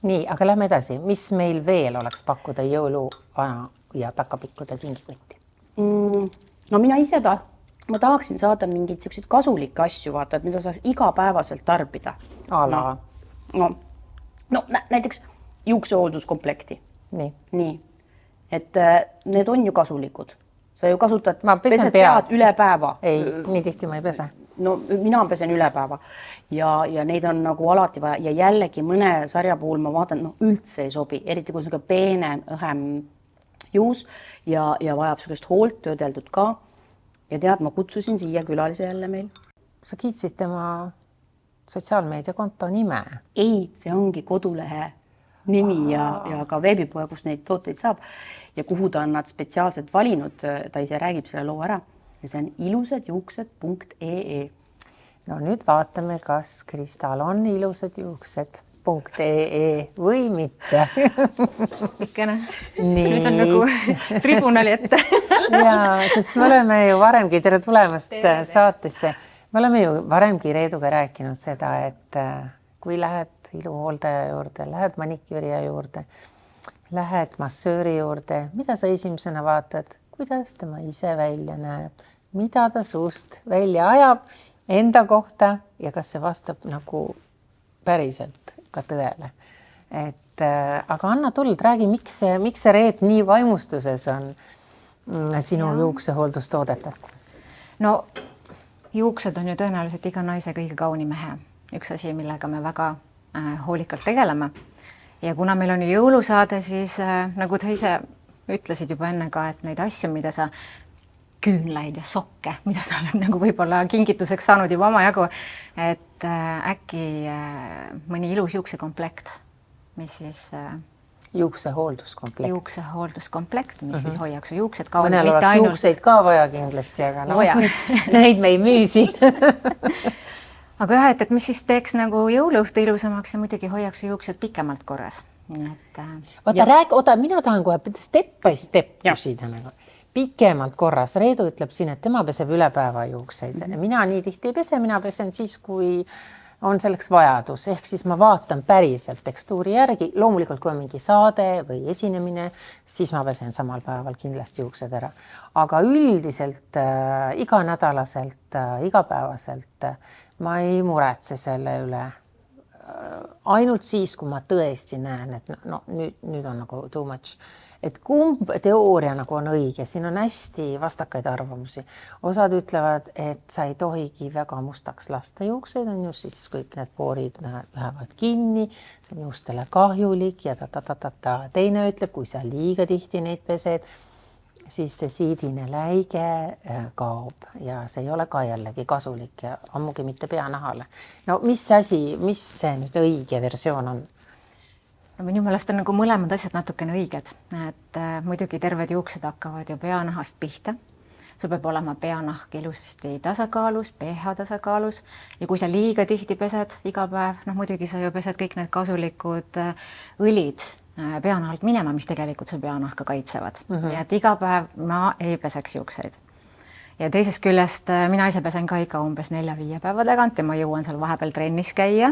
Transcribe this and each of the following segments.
Nii, aga lähme edasi. Mis meil veel oleks pakkuda jõuluvana ja päkapikkude kingikotti? No mina ise ma tahaksin saada mingeid selliseid kasulikke asju, vaata, et mida saaks igapäevaselt tarbida. Ala. No näiteks juuksehoolduskomplekti. Nii. Et need on ju kasulikud. Sa ju kasutad, ma pesed pead üle päeva. Ei, nii tihti ma ei pese. No mina pesen üle päeva ja neid on nagu alati vaja ja jällegi mõne sarja puhul ma vaatan, üldse ei sobi, eriti kui on peenem, õhem juus ja vajab sellist hoolt töödeldud ka. Ja tead, ma kutsusin siia külalise jälle meil. Sa kiitsid tema sotsiaalmeediakonto nime? Ei, see ongi kodulehe nimi ja ka veebipoe, kus neid tooteid saab ja kuhu ta on nad spetsiaalselt valinud, ta ise räägib selle loo ära ja see on ilusadjuuksed.ee. No nüüd vaatame, kas Kristal on ilusadjuuksed.ee või mitte. Ikkene. Nüüd on nagu tribunali ette. Jaa, sest me oleme ju varemgi, tere tulemast saatesse, me oleme ju varemgi Reeduga rääkinud seda, et kui lähed iluhooldaja juurde, lähed maniküüria juurde, lähed massööri juurde, mida sa esimesena vaatad, kuidas tema ise välja näeb, mida ta suust välja ajab enda kohta ja kas see vastab nagu päriselt ka tõele. Aga anna tuld, räägi, miks see Reet nii vaimustuses on sinu juuksehooldustoodetest? No juuksed on ju tõenäoliselt iga naise kõige kauni mehe. Üks asi, millega me väga hoolikalt tegeleme. Ja kuna meil on ju jõulusaade, siis nagu sa ise ütlesid juba enne ka, et neid asju, mida sa küünlaid ja sokke, mida sa oled nagu võib-olla kingituseks saanud juba omajagu, et äkki mõni ilus juuksekomplekt, mis siis juuksehoolduskomplekt, mis siis hoiaks su juuksed kaunid. Mõnel oleks juukseid ka vaja kindlasti, aga neid me ei müü siin. Aga jah, et mis siis teeks nagu jõuluõhtu ilusamaks ja muidugi hoiaks su juuksed pikemalt korras. Vaata, mina tahan kohe step by step küsida nagu. Pikemalt korras. Reedu ütleb siin, et tema peseb üle päeva juukseid. Mina nii tihti ei pese, mina pesen siis, kui on selleks vajadus. Ehk siis ma vaatan päriselt tekstuuri järgi. Loomulikult, kui on mingi saade või esinemine, siis ma pesen samal päeval kindlasti juuksed ära. Aga üldiselt, iganädalaselt, igapäevaselt ma ei muretse selle üle. Ainult siis, kui ma tõesti näen, et nüüd on nagu too much. Et kumb teooria nagu on õige, siin on hästi vastakaid arvamusi. Osad ütlevad, et sa ei tohigi väga mustaks lasta juukseid, on ju siis kõik need poorid lähevad kinni, see on juustele kahjulik ja Teine ütleb, kui sa liiga tihti neid pesed, siis see siidine läige kaob ja see ei ole ka jällegi kasulik ja ammugi mitte peanahale. No mis see nüüd õige versioon on? No minu meelest on nagu mõlemad asjad natukene õiged, et muidugi terved juuksed hakkavad ju peanahast pihta. Sul peab olema peanahk ilusasti tasakaalus, pH tasakaalus ja kui sa liiga tihti pesed iga päev, muidugi sa ju pesed kõik need kasulikud õlid peanahalt minema, mis tegelikult su peanahka kaitsevad. Ja et iga päev ma ei peseks juukseid. Ja teisest küljest mina ise pesen ka ikka umbes 4-5 päeva tagant ja ma jõuan seal vahepeal trennis käia.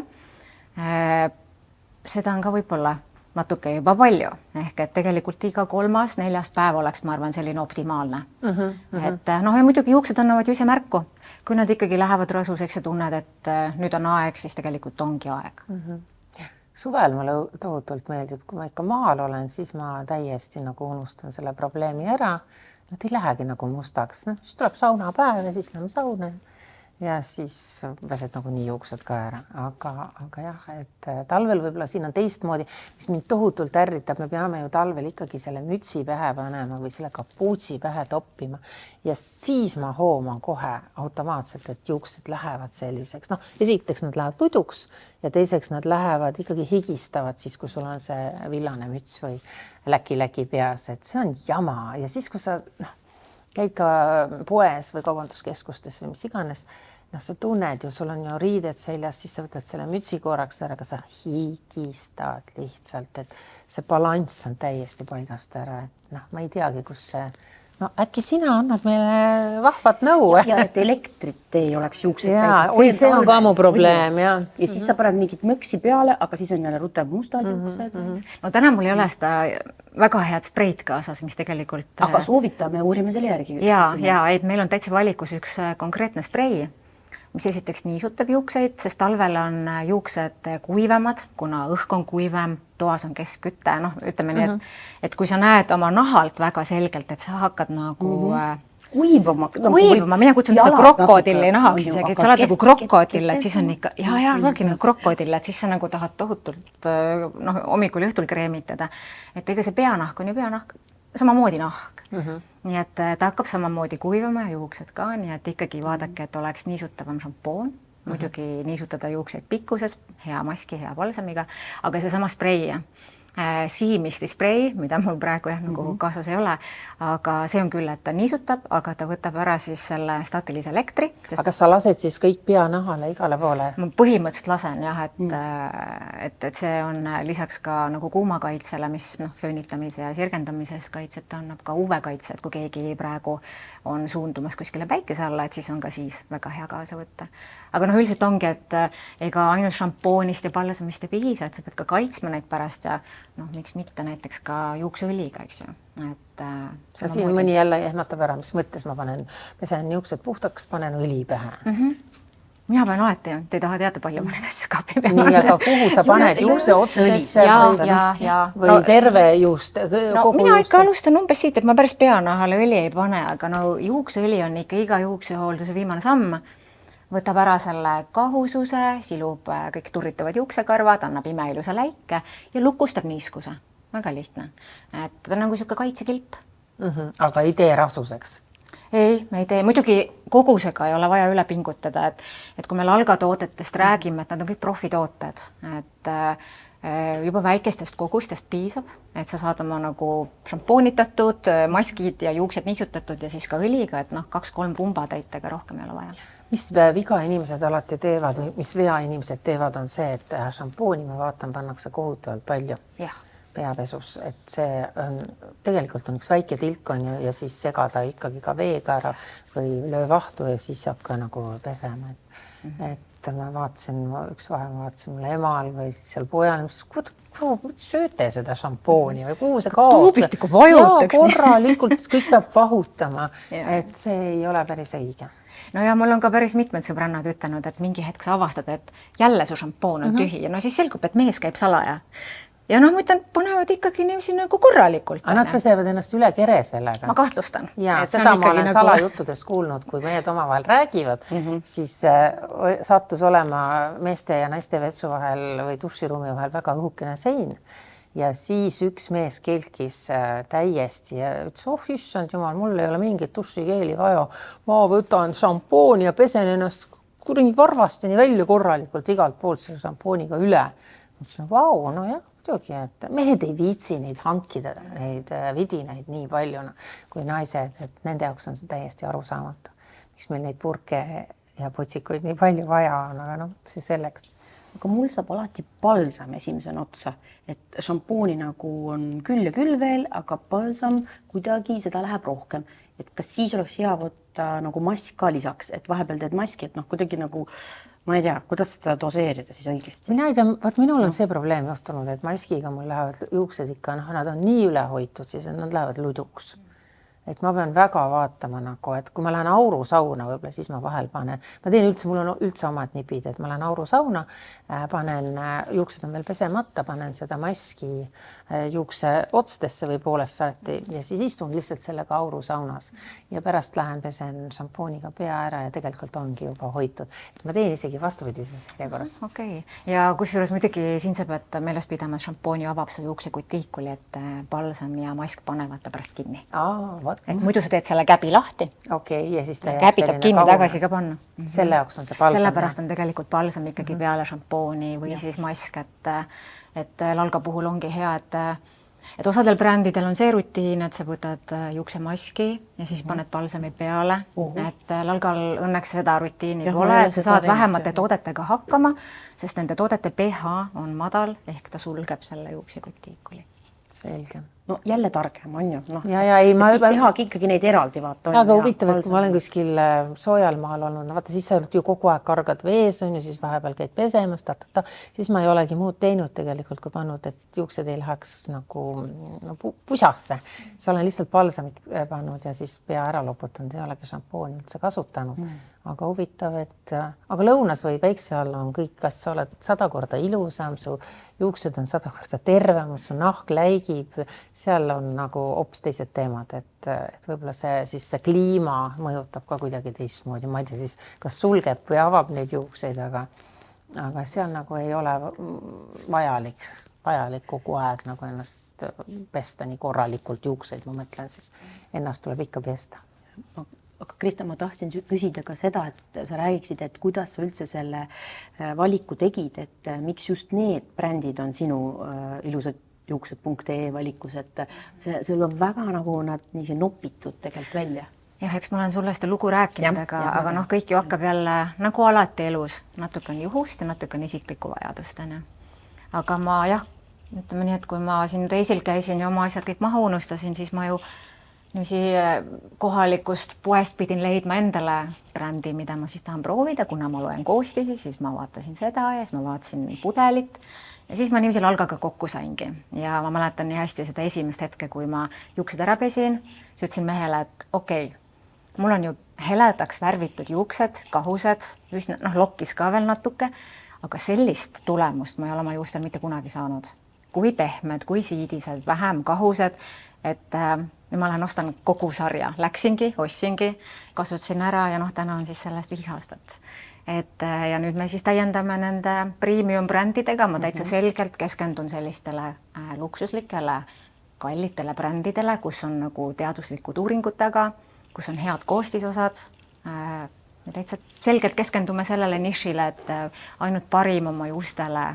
Seda on ka võib-olla natuke juba palju. Ehk et tegelikult iga 3-4 päev oleks, ma arvan, selline optimaalne. Et ja muidugi juuksed annavad ju ise märku. Kui nad ikkagi lähevad rasuseks ja tunned, et nüüd on aeg, siis tegelikult ongi aeg. Suvel mulle tohutult meeldib, kui ma ikka maal olen, siis ma täiesti nagu unustan selle probleemi ära. Nad ei lähegi nagu mustaks. Siis tuleb saunapäev ja siis läheme sauna ja siis pesed nagu nii juuksed ka ära. Aga jah, et talvel võib-olla siin on teistmoodi, mis mind tohutult ärritab. Me peame ju talvel ikkagi selle mütsi pähe panema või selle kapuutsi pähe toppima ja siis ma hooman kohe automaatselt, et juuksed lähevad selliseks. Esiteks nad lähevad luduks ja teiseks nad lähevad ikkagi higistavad siis, kui sul on see villane müts või läki peas, et see on jama ja siis, kui sa käid ka poes või kaubanduskeskustes või mis iganes, sa tunned ju, sul on ju riided seljas, siis sa võtad selle mütsi korraks ära, aga sa higistad lihtsalt, et see balanss on täiesti paigast ära, et ma ei teagi, kus no äkki sina annad meile vahvat nõu. ja et elektrit ei oleks juuksed Jaa, täis. oi, see on ka mu probleem, jah. Ja siis sa paned mingit mõksi peale, aga siis on jälle rutev mustad juuksed. No täna mul ei ole seda väga head spreid kaasas, mis tegelikult... Aga soovitame, uurime selle järgi. Ja, et meil on täitsa valikus üks konkreetne sprei, mis esiteks niisutab juukseid, sest talvel on juuksed kuivemad, kuna õhk on kuivem, toas on keskküte, noh, ütleme nii, et kui sa näed oma nahalt väga selgelt, et sa hakkad nagu kuivama, mina kutsun seda krokodilli nahaks isegi, et sa oled nagu krokodill, et siis on ikka, olgi nagu krokodill, et siis sa nagu tahad tohutult hommikul ja õhtul kreemitada. Et ega see peanahk on ju peanahk, samamoodi nahk. Nii et ta hakkab samamoodi kuivama ja juuksed ka, nii et ikkagi vaadake, et oleks niisutavam šampoon, muidugi niisutada juukseid pikkuses, hea maski, hea balsamiga, aga see sama sprei, Siimisti sprei, mida mul praegu nagu kaasas ei ole, aga see on küll, et ta niisutab, aga ta võtab ära siis selle staatilise elektri. Aga sa lased siis kõik peanahale igale poole? Ma põhimõtteliselt lasen jah, et see on lisaks ka nagu kuumakaitsele, mis föönitamise ja sirgendamisest kaitset, ta annab ka UV-kaitse, et kui keegi praegu on suundumas kuskile päikese alla, et siis on ka siis väga hea kaasa võtta. Aga üldiselt ongi, et ega ainult šampoonist ja balsamist ei piisa, et sa pead ka kaitsma neid pärast ja miks mitte näiteks ka juukseõliga, eks ju. Ja siin mõni jälle ehmatab ära, mis mõttes ma pesen juuksed puhtaks, panen õli pähe. Mina panen alati, te ei taha teada palju ma neid asju kaapi pean. Nii, aga kuhu sa paned juukse otstesse või terve juust? Mina ikka alustan umbes siit, et ma päris peanahale õli ei pane, aga juukseõli on ikka iga juuksehoolduse viimane samm. Võtab ära selle kahususe, silub kõik turritavad juuksekarvad, annab imeilusa läike ja lukustab niiskuse. Väga lihtne. Et ta on nagu siuke kaitsekilp. Aga ei tee rasuseks? Ei, me ei tee. Muidugi kogusega ei ole vaja üle pingutada, et kui meil algatoodetest räägime, et nad on kõik profitooted, et juba väikestest kogustest piisab, et sa saad oma nagu šampoonitatud, maskid ja juuksed niisutatud ja siis ka õliga, et 2-3 pumbatäitega rohkem ei ole vaja. Mis viga inimesed alati teevad või mis vea inimesed teevad on see, et šampooni, ma vaatan, pannakse kohutavalt palju peapesus, et see on, tegelikult on üks väike tilk on ja siis segada ikkagi ka veega ära või löö vahtu ja siis hakka nagu pesema. Et ma vaatasin, üks vahe ma vaatasin mulle emal või siis seal pojal, mis sööte seda šampooni või kuhu see kaob? Tuubistiku vajutaks. Korralikult kõik peab vahutama, et see ei ole päris õige. No ja mul on ka päris mitmed sõbrannad ütelnud, et mingi hetk sa avastad, et jälle su šampoon on tühi ja siis selgub, et mees käib salaja. Ja ma ütlen, panevad ikkagi niiviisi nagu korralikult. Aga nad pesevad ennast üle kere sellega. Ma kahtlustan. Ja seda ma olen salajuttudest kuulnud, kui mehed omavahel räägivad, siis sattus olema meeste ja naiste vetsu vahel või duširuumi vahel väga õhukene sein. Ja siis üks mees kelkis täiesti ja ütles, issand jumal, mul ei ole mingit dušikeeli vaja. Ma võtan šampooni ja pesen ennast kuidagi varvastini välja korralikult igalt poolt selle šampooniga üle. Mõtlesin, vau, no jah. Et mehed ei viitsi neid hankida, neid vidinaid nii palju kui naised, et nende jaoks on see täiesti arusaamatu. Miks meil neid purke ja potsikuid nii palju vaja on, aga see selleks. Aga mul saab alati balsam esimesena otsa, et šampooni nagu on küll ja küll veel, aga balsam kuidagi seda läheb rohkem. Et kas siis oleks hea võtta nagu mask ka lisaks, et vahepeal teed maski, et kuidagi nagu ma ei tea, kuidas seda doseerida siis õigesti? Mina ei tea, minul on see probleem juhtunud, et maskiga mul lähevad juuksed ikka, nad on nii ülehoitud, siis nad lähevad luduks. Et ma pean väga vaatama et kui ma lähen aurusauna, võib-olla siis ma vahel panen. Ma teen üldse, mul on üldse omad nipid, et ma lähen aurusauna, panen, juuksed on veel pesemata, panen seda maski juukse otstesse või poolest saati ja siis istun lihtsalt sellega aurusaunas. Ja pärast lähen pesen šampooniga pea ära ja tegelikult ongi juba hoitud. Et ma teen isegi vastupidises järjekorras. Okei. Ja kusjuures muidugi siin sa pead meeles pidama, et šampooni avab su juukse kui tiikuli, et balsam ja mask panevad ta pärast kinni. Et muidu sa teed selle käbi lahti. Okei, ja siis ta käbi saab kinni tagasi ka panna. Selle jaoks on see balsam. Sellepärast on tegelikult balsam ikkagi peale šampooni või siis mask, et lalga puhul ongi hea, et osadel brändidel on see rutiin, et sa võtad juuksemaski ja siis paned balsami peale, et lalgal õnneks seda rutiini pole, et sa saad vähemate toodetega hakkama, sest nende toodete pH on madal ehk ta sulgeb selle juukse kui tiikuli. Selge. no jälle targem on ju, noh. Ja ei, et siis tehagi ikkagi neid eraldi, vaata. Aga huvitav, et kui ma olen kuskil soojal maal olnud, vaata siis sa oled ju kogu aeg kargad vees on ju, siis vahepeal käid pesemas, siis ma ei olegi muud teinud tegelikult, kui pannud, et juuksed ei läheks nagu pusasse. Siis olen lihtsalt balsamit pannud ja siis pea ära loputanud, ei olegi šampooni üldse kasutanud. Aga huvitav, et aga lõunas või päikse all on kõik, kas sa oled 100 korda ilusam, su juuksed on 100 korda tervem, su nahk läigib, seal on nagu hoopis teised teemad, et võib-olla see kliima mõjutab ka kuidagi teistmoodi, ma ei tea siis, kas sulgeb või avab neid juukseid, aga seal nagu ei ole vajalik kogu aeg nagu ennast pesta nii korralikult juukseid, ma mõtlen siis, ennast tuleb ikka pesta. Aga Krista, ma tahtsin küsida ka seda, et sa räägiksid, et kuidas sa üldse selle valiku tegid, et miks just need brändid on sinu ilusad.juuksed.ee valikus, et see on väga nagu nad nii nopitud tegelikult välja. Jah, eks ma olen sulle seda lugu rääkinud, aga noh, kõik ju hakkab jälle nagu alati elus, natuke on juhust ja natuke on isiklikku vajadust. Aga ma ütleme nii, et kui ma siin reisil käisin ja oma asjad kõik maha unustasin, siis ma ju kohalikust poest pidin leidma endale brändi, mida ma siis tahan proovida, kuna ma loen koostisi, siis ma vaatasin seda ja siis ma vaatasin pudelit ja siis ma niiviisi Algaga kokku saingi. Ja ma mäletan nii hästi seda esimest hetke, kui ma juuksed ära pesin, siis ütlesin mehele, et okei, mul on ju heledaks värvitud juuksed, kahused, lokkis ka veel natuke, aga sellist tulemust ma ei ole oma juustel mitte kunagi saanud. Kui pehmed, kui siidised, vähem kahused, et ma lähen ostan kogu sarja, läksingi, ostsingi, kasutasin ära ja täna on siis sellest 5 aastat. Ja nüüd me siis täiendame nende premium brändidega, ma täitsa selgelt keskendun sellistele luksuslikele, kallitele brändidele, kus on nagu teaduslikud uuringutega, kus on head koostisosad. Me täitsa selgelt keskendume sellele nišile, et ainult parim oma juustele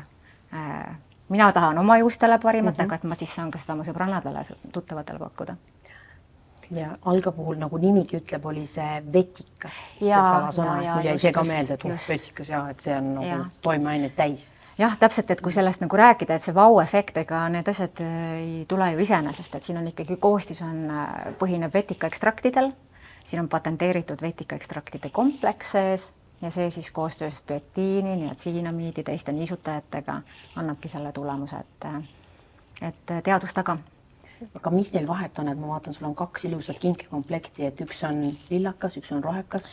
mina tahan oma juustele parimat, aga et ma siis saan ka seda oma sõbrannadele, tuttavatele pakkuda. Ja Alga puhul, nagu nimigi ütleb, oli see vetikas, see salasõna, et mul jäi see ka meelde, et vetikas et see on nagu toimeaineid täis. Jah, täpselt, et kui sellest nagu rääkida, et see vau-efekt, ega need asjad ei tule ju iseenesest, et siin on ikkagi koostis põhineb vetikaekstraktidel, siin on patenteeritud vetikaekstraktide kompleks sees, ja see siis koostöös biotiini, niatsiinamiidi, teiste niisutajatega annabki selle tulemuse, et teadus taga. Aga mis neil vahet on, et ma vaatan, sul on 2 ilusat kinkekomplekti, et üks on lillakas, üks on rohekas.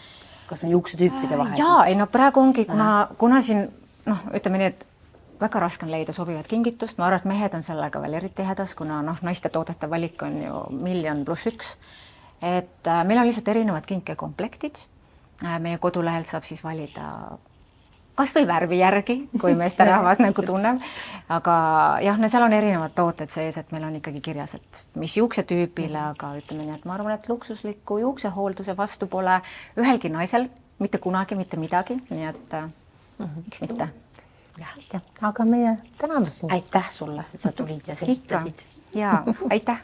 Kas on juuksetüüpide vahe? Jaa, ei no praegu ongi, kuna siin, ütleme nii, et väga raske on leida sobivat kingitust, ma arvan, et mehed on sellega veel eriti hädas, kuna naiste toodete valik on ju 1,000,000+1. Et meil on lihtsalt erinevad kinkekomplektid. Meie kodulehelt saab siis valida kas või värvi järgi, kui meesterahvas nagu tunneb. Aga jah, seal on erinevad tooted sees, et meil on ikkagi kirjas, et mis juuksetüübile, aga ütleme nii, et ma arvan, et luksusliku juuksehoolduse vastu pole ühelgi naisel mitte kunagi, mitte midagi, nii et miks mitte. Aga meie täname sind. Aitäh sulle, et sa tulid ja selgitasid. Jaa, aitäh.